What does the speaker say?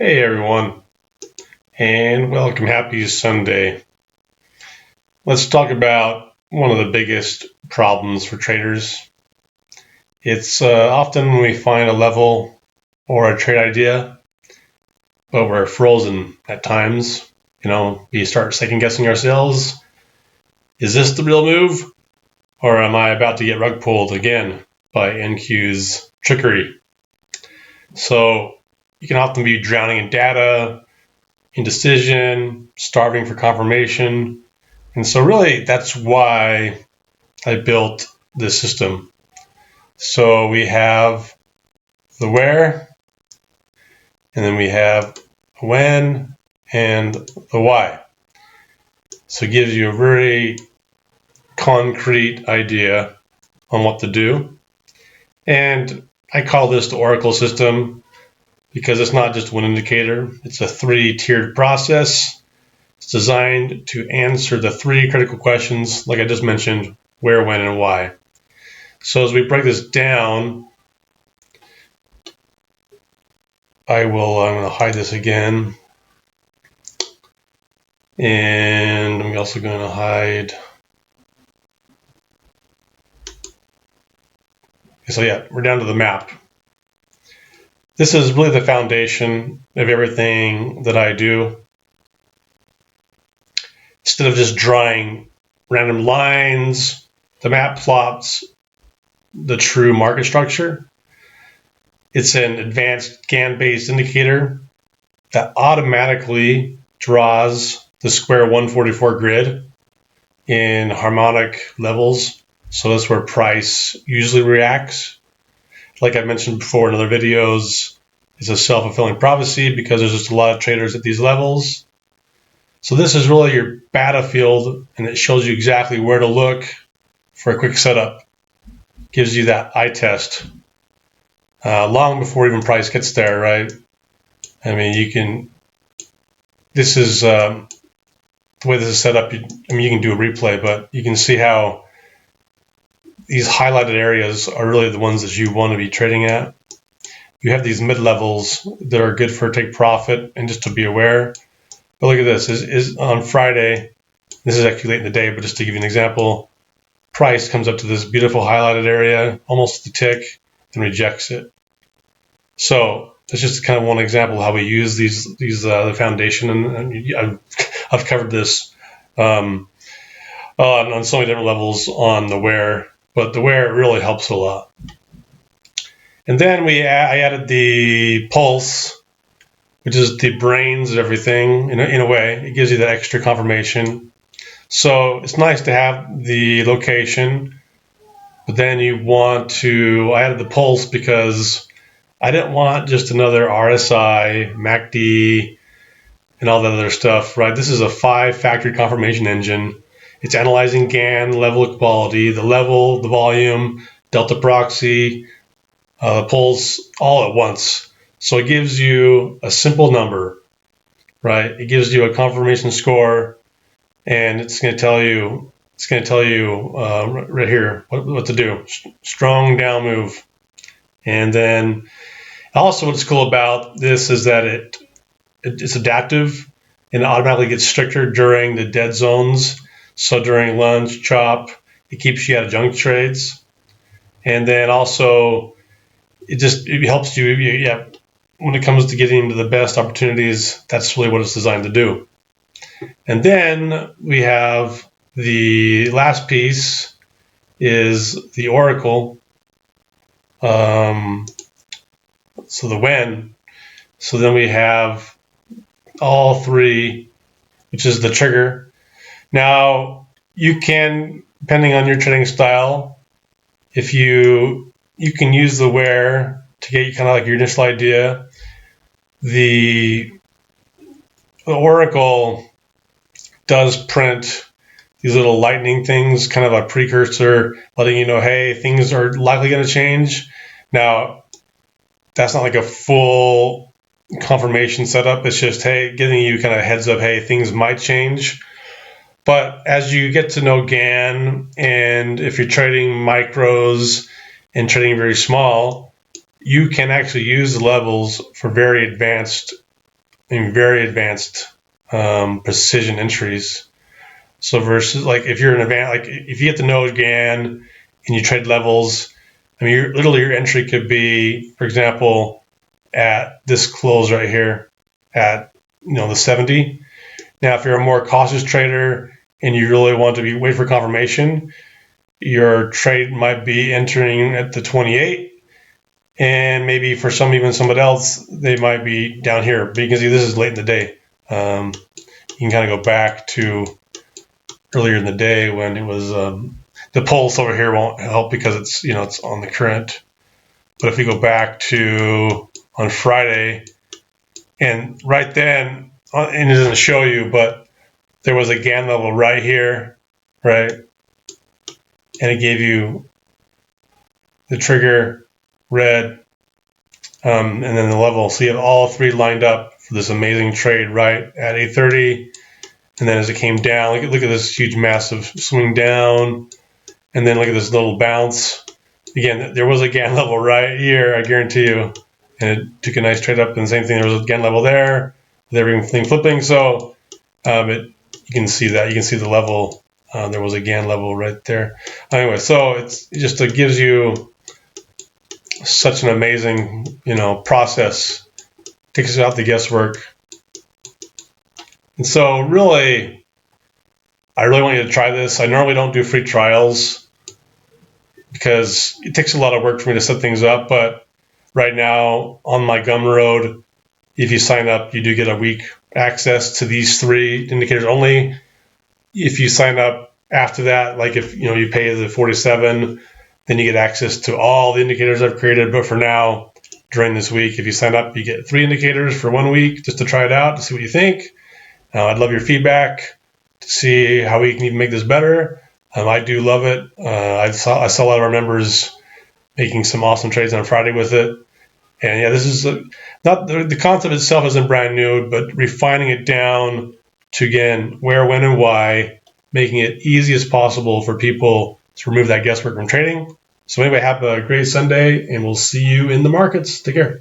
Hey everyone, and welcome. Happy Sunday. Let's talk about one of the biggest problems for traders. It's often when we find a level or a trade idea, but we're frozen at times. We start second guessing ourselves. Is this the real move? Or am I about to get rug pulled again by NQ's trickery? So you can often be drowning in data, indecision, starving for confirmation. And so really that's why I built this system. So we have the where, and then we have when and the why. So it gives you a very concrete idea on what to do. And I call this the Oracle system because it's not just one indicator. It's a 3-tiered process. It's designed to answer the 3 critical questions, like I just mentioned: where, when, and why. So as we break this down, I'm going to hide this again. And I'm also going to hide. So yeah, we're down to the map. This is really the foundation of everything that I do. Instead of just drawing random lines, the map plots the true market structure. It's an advanced GAN-based indicator that automatically draws the square 144 grid in harmonic levels. So that's where price usually reacts. Like I mentioned before in other videos, it's a self-fulfilling prophecy because there's just a lot of traders at these levels. So this is really your battlefield, and it shows you exactly where to look for a quick setup. Gives you that eye test long before even price gets there, right? I mean, this is the way this is set up. You can do a replay, but you can see how these highlighted areas are really the ones that you want to be trading at. You have these mid-levels that are good for take profit and just to be aware. But look at this, is on Friday, this is actually late in the day, but just to give you an example, price comes up to this beautiful highlighted area, almost the tick, and rejects it. So that's just kind of one example of how we use the foundation, and I've covered this on so many different levels on the where, but the where really helps a lot. And then I added the pulse, which is the brains of everything in a way. It gives you that extra confirmation. So it's nice to have the location, but then I added the pulse because I didn't want just another RSI, MACD, and all that other stuff, right? This is a 5-factor confirmation engine. It's analyzing GAN, level equality, the level, the volume, delta proxy, pulse, all at once. So it gives you a simple number, right? It gives you a confirmation score, and it's going to tell you right here what to do. Strong down move. And then also what's cool about this is that it's adaptive and it automatically gets stricter during the dead zones. So during lunch, chop, it keeps you out of junk trades. And then also it helps you, when it comes to getting into the best opportunities. That's really what it's designed to do. And then we have the last piece is the Oracle. So the when. So then we have all 3, which is the trigger. Now you can, depending on your trading style, if you can use the where to get kind of like your initial idea. The Oracle does print these little lightning things, kind of a precursor, letting you know, hey, things are likely going to change. Now, that's not like a full confirmation setup. It's just, hey, giving you kind of a heads up, hey, things might change. But as you get to know GAN, and if you're trading micros and trading very small, you can actually use the levels for very advanced very advanced precision entries. So versus like if you're an advanced, like if you get the node GAN and you trade levels, I mean, literally your entry could be, for example, at this close right here at the 70. Now, if you're a more cautious trader and you really want to wait for confirmation, your trade might be entering at the 28, and maybe for even somebody else, they might be down here. But you can see this is late in the day. You can kind of go back to earlier in the day when it was the pulse over here won't help because it's it's on the current. But if we go back to on Friday, and right then, and it doesn't show you, but there was a GAN level right here, right? And it gave you the trigger, red, and then the level. So you have all three lined up for this amazing trade right at 8:30. And then as it came down, look at this huge, massive swing down. And then look at this little bounce. Again, there was a GAN level right here, I guarantee you. And it took a nice trade up. And the same thing, there was a GAN level there. Everything flipping. So you can see that. You can see the level. There was a GAN level right there. Anyway, so it gives you such an amazing, process. Takes out the guesswork. And so really, I really want you to try this. I normally don't do free trials because it takes a lot of work for me to set things up. But right now on my Gumroad, if you sign up, you do get a week access to these three indicators only. If you sign up after that, like if you pay the 47, then you get access to all the indicators I've created. But for now, during this week, if you sign up, you get 3 indicators for 1 week just to try it out, to see what you think. I'd love your feedback to see how we can even make this better. I do love it. I saw a lot of our members making some awesome trades on Friday with it. And yeah, this is not the concept itself isn't brand new, but refining it down to, again, where, when, and why, making it easy as possible for people to remove that guesswork from trading. So anyway, have a great Sunday, and we'll see you in the markets. Take care.